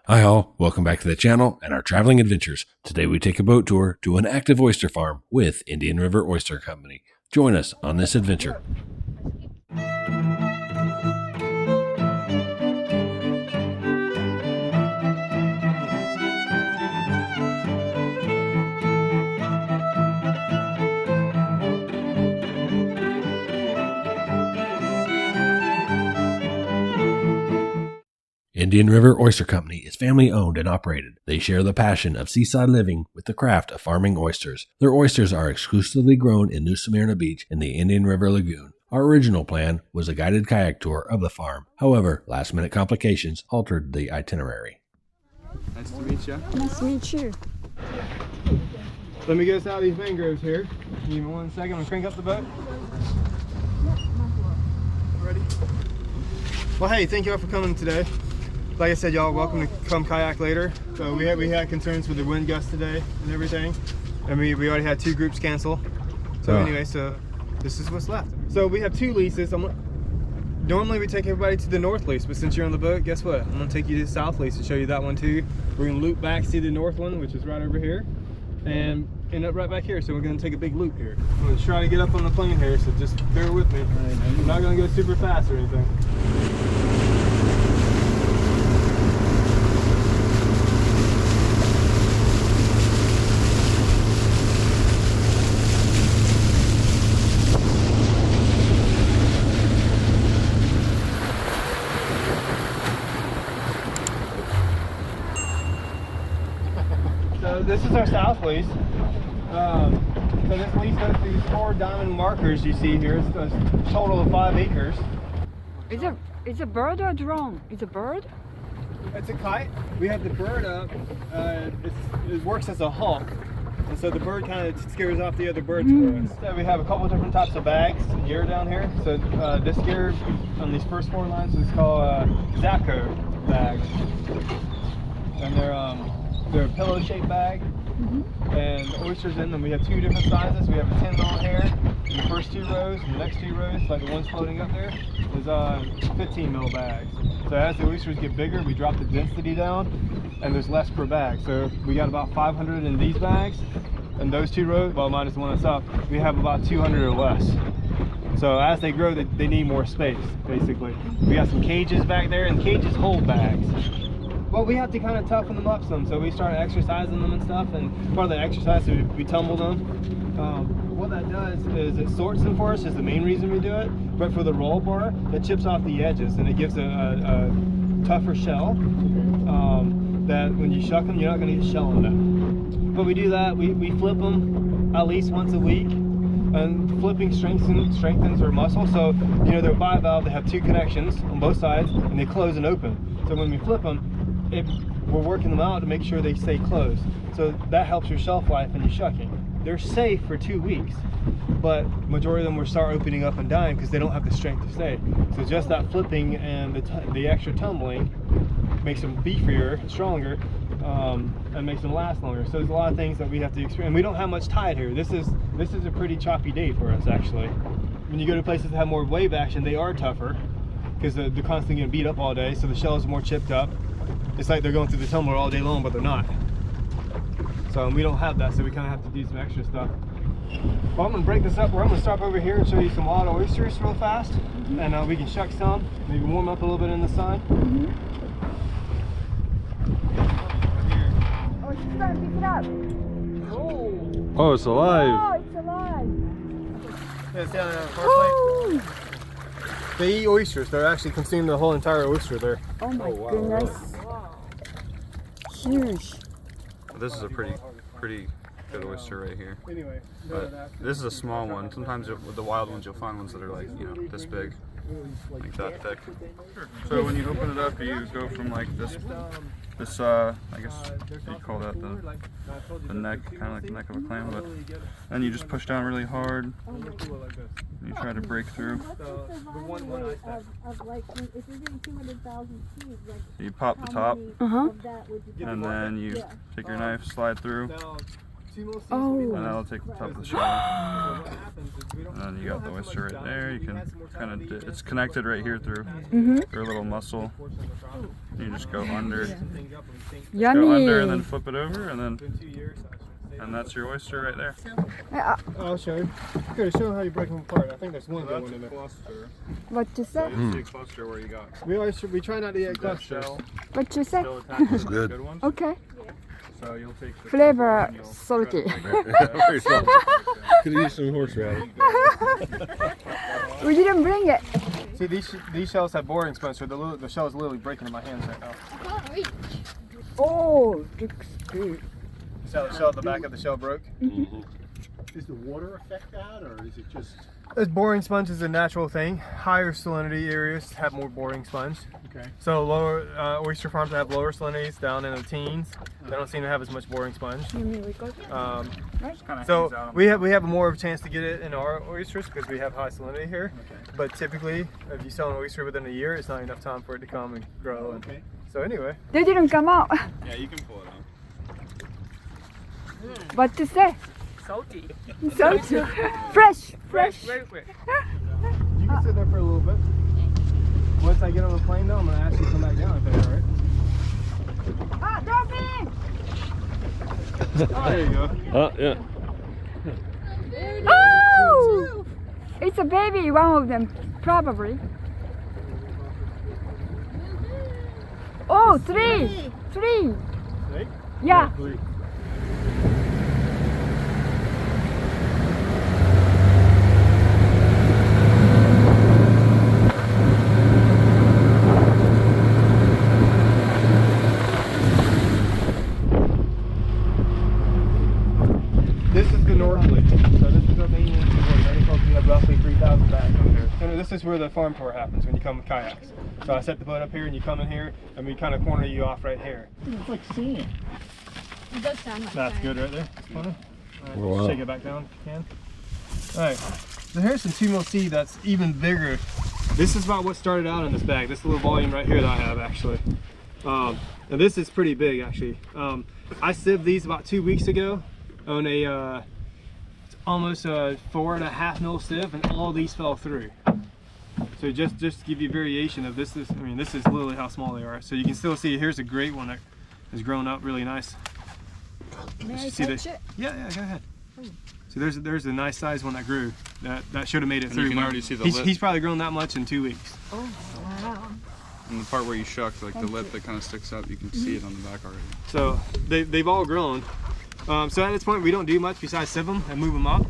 Hi all, welcome back to the channel and our traveling adventures. Today we take a boat tour to an active oyster farm with Indian River Oyster Company. Join us on this adventure. Indian River Oyster Company is family owned and operated. They share the passion of seaside living with the craft of farming oysters. Their oysters are exclusively grown in New Smyrna Beach in the Indian River Lagoon. Our original plan was a guided kayak tour of the farm. However, last-minute complications altered the itinerary. Nice to meet you. Nice to meet you. Let me get us out of these mangroves here. Give me 1 second. I'm gonna crank up the boat. Ready? Well, hey, thank y'all for coming today. Like I said, y'all welcome to come kayak later. So we had concerns with the wind gust today and everything, and we already had 2 groups cancel. So anyway, so this is what's left. So we have 2 leases. Normally we take everybody to the north lease, but since you're on the boat, guess what? I'm gonna take you to the south lease and show you that one too. We're gonna loop back, see the north one, which is right over here, and end up right back here. So we're gonna take a big loop here. I'm gonna try to get up on the plane here, so just bear with me. I'm not gonna go super fast or anything. So this is our south lease. So this lease goes to these 4 diamond markers you see here. It's a total of 5 acres. It's a bird or a drone? It's a bird? It's a kite. We have the bird up. It works as a hawk. And so the bird kind of scares off the other birds for us. So we have a couple different types of bags, gear down here. So this gear on these first 4 lines is called Zapco bags. And they're a pillow-shaped bag, and the oysters in them. We have 2 different sizes. We have a 10 mil hair in the first 2 rows, and the next 2 rows, like the ones floating up there, is 15 mil bags. So as the oysters get bigger, we drop the density down, and there's less per bag. So we got about 500 in these bags, and those 2 rows, well, minus the one that's up, we have about 200 or less. So as they grow, they need more space, basically. We got some cages back there, and cages hold bags. Well, we have to kind of toughen them up some, so we started exercising them and stuff, and part of the exercise, we tumble them. What that does is it sorts them for us, is the main reason we do it, but for the roll bar, it chips off the edges, and it gives a tougher shell that when you shuck them, you're not going to get shell in them. But we do that, we flip them at least once a week, and flipping strengthens our muscle. So, you know, they're bivalve, they have 2 connections on both sides, and they close and open. So when we flip them, we're working them out to make sure they stay closed. So that helps your shelf life and your shucking. They're safe for 2 weeks, but majority of them will start opening up and dying because they don't have the strength to stay. So just that flipping and the extra tumbling makes them beefier, stronger, and makes them last longer. So there's a lot of things that we have to experience. And we don't have much tide here. This is a pretty choppy day for us, actually. When you go to places that have more wave action, they are tougher because they're constantly getting beat up all day, so the shells are more chipped up. It's like they're going through the tumbler all day long, but they're not. So we don't have that, so we kind of have to do some extra stuff. Well, I'm going to break this up where I'm going to stop over here and show you some wild oysters real fast. And we can shuck some, maybe warm up a little bit in the sun. Oh, she's trying to pick it up. Oh, it's alive. Oh, it's alive. Yeah, it's down in our car plate. They eat oysters. They're actually consuming the whole entire oyster there. Oh my goodness. Huge. This is a pretty good oyster right here. Anyway, But this is a small one. Sometimes with the wild ones, you'll find ones that are like, you know, this big, like that thick. So when you open it up, you go from like this I guess you call that the neck, kind of like the neck of a clam, but then you just push down really hard. And you try to break through. You pop the top, and then you take your knife, slide through, Oh. And that'll take the top of the shell. And then you got the oyster right there. You can kind of, it's connected right here through a little muscle. You just go under, Yummy. go under and then flip it over, and that's your oyster right there. I'll show you. Good, show how you break them apart. I think there's one good That's one in a there. cluster. What you say? You see a cluster where you got We try not to get clusters. shell What you say? still attached to the good. good ones. Okay. So you'll take the Flavor and you'll salty. try to break it. Very salty. Could use some horseradish. We didn't bring it. See, these shells have boring sponge, so the shell is literally breaking in my hands right now. Oh, looks good. See how the shell at the back of the shell broke? Does the water affect that, or is it just? This boring sponge is a natural thing. Higher salinity areas have more boring sponge. Okay. So lower oyster farms that have lower salinities down in the teens, they don't seem to have as much boring sponge. So we have more of a chance to get it in our oysters because we have high salinity here. Okay. But typically, if you sell an oyster within a year, it's not enough time for it to come and grow. Okay. So anyway, They didn't come out. Yeah, you can pull it out. What to say? Salty. Salty. Fresh. Very fresh. you can sit there for a little bit. Once I get on the plane though, I'm gonna ask you to come back down if that's alright. Ah, Dorothy! Oh, there you go. Oh, yeah. Oh! It's a baby, one of them, probably. Oh, three! Snake? Yeah. Three. This is the North Lake. So this is our main agriculture. We have roughly 3,000 bags over here. And this is where the farm tour happens when you come with kayaks. So I set the boat up here and you come in here and we kind of corner you off right here. It's like sand. It does sound like That's that. good right there. Corner. Oh, wow. Shake it back down if you can. Alright. So here's some 2-mil-C that's even bigger. This is about what started out in this bag. This little volume right here that I have actually. And this is pretty big actually. I sieved these about 2 weeks ago on a it's almost a 4.5 mil sieve, and all these fell through. So just to give you a variation of this is, I mean, this is literally how small they are. So you can still see here's a great one that has grown up really nice. May I See touch the- it? Yeah, go ahead. So there's a nice size one that grew. That should have made it And through. you can but already see the he's, lip. he's probably grown that much in 2 weeks. Oh, wow. And the part where you shucked, like the lip that kind of sticks up, you can see it on the back already. So they've all grown. So at this point we don't do much besides sieve them and move them up.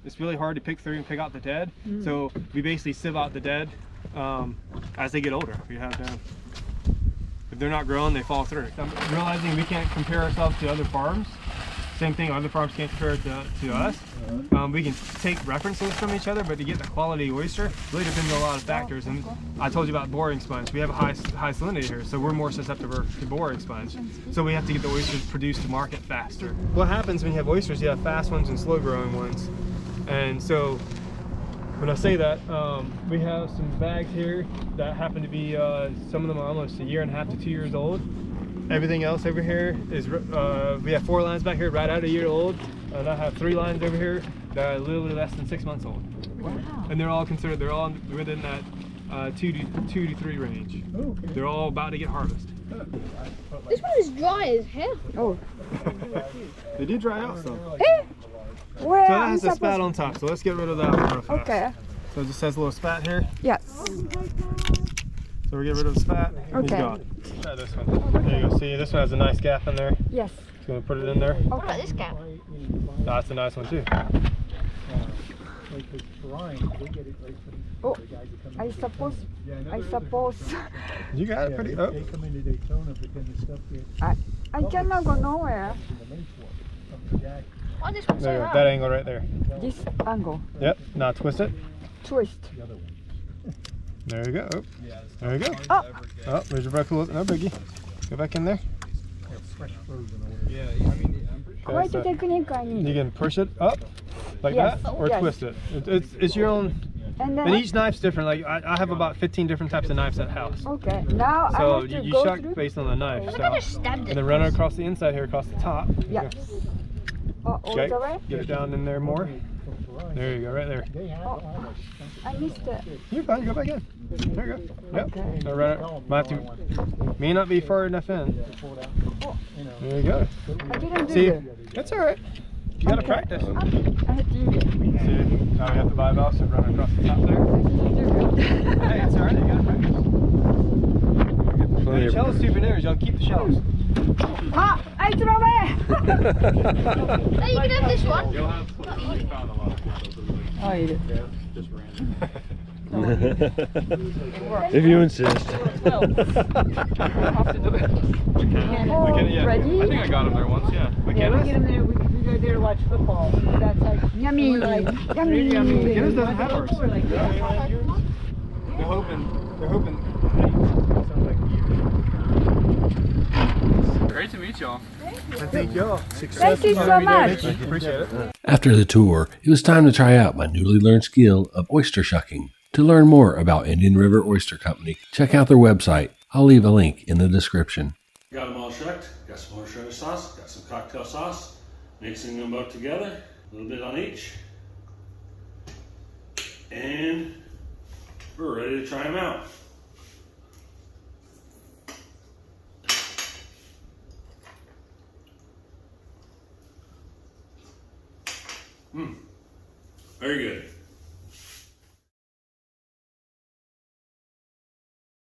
It's really hard to pick through and pick out the dead. So we basically sieve out the dead as they get older. We have them. If they're not grown, they fall through. I'm realizing we can't compare ourselves to other farms. Same thing, other farms can't compare it to us. We can take references from each other, but to get the quality oyster really depends on a lot of factors. And I told you about boring sponge. We have a high salinity here, so we're more susceptible to boring sponge. So we have to get the oysters produced to market faster. What happens when you have oysters, you have fast ones and slow growing ones. And so when I say that, we have some bags here that happen to be, some of them are almost 1.5 years to 2 years old. Everything else over here is, we have 4 lines back here right at 1 year old, and I have 3 lines over here that are literally less than 6 months old. Wow. And they're all considered, they're all within that 2 to 3 range. Okay. They're all about to get harvested. This one is dry as hell. Oh. They do dry out some. Where So that I'm has a spat supposed- on top, so let's get rid of that one real fast. Okay. So it just has a little spat here. Yes. So we get rid of the spat. He's Okay. gone. Try this one. There you go. See, this one has a nice gap in there. Yes. Just gonna put it in there. What about this gap? That's a nice one too. Like the brine, they get it right from Oh, the guys that come I in. suppose. Yeah, I know I they're- suppose. You got it Yeah, pretty. they, Oh. they come into Daytona, but then the stuff gets I cannot go nowhere. in the main fork from the jack. Why this one so There you go. hard? That angle right there. This angle. Yep. Now twist it. Twist. The other one. There you go. Oh. There you go. Oh. Oh, there's your breath. No biggie. Go back in there. They're fresh frozen or whatever. Quite so a technique I you need. can push it up like Yes, that, or yes. twist it. It's your own. And then. And each knife's different. Like I have about 15 different types of knives at house. Okay. Now So I have to you go shuck through. based on the knife. What So if I just stabbed it? and then run it across the inside here, across the top. Yes. All the way? Get it down in there more. There you go, right there. I missed it. You're fine, go back in. There you go. Yep. Okay. So right, might have to, may not be far enough in. There you go. I didn't do See, it. that's all right. You gotta practice. I did it. See, now we have the bivalves and run across the top there. Hey, it's all right. You gotta practice. The shell souvenirs, y'all keep the shells. Ah, I threw away. No, you can have this one. I eat it. If you insist. Yeah. Ready? I think I got him there once, yeah. Yeah, we get them there. We go there to watch football. That's like Yummy. yummy. McKenna's doesn't have ours. We're like, They're hoping. Sounds like Great to meet y'all. thank y'all. Thank you so much. Appreciate it. After the tour, it was time to try out my newly learned skill of oyster shucking. To learn more about Indian River Oyster Company, check out their website. I'll leave a link in the description. Got them all shucked, got some horseradish sauce, got some cocktail sauce, mixing them both together, a little bit on each. And we're ready to try them out. Very good.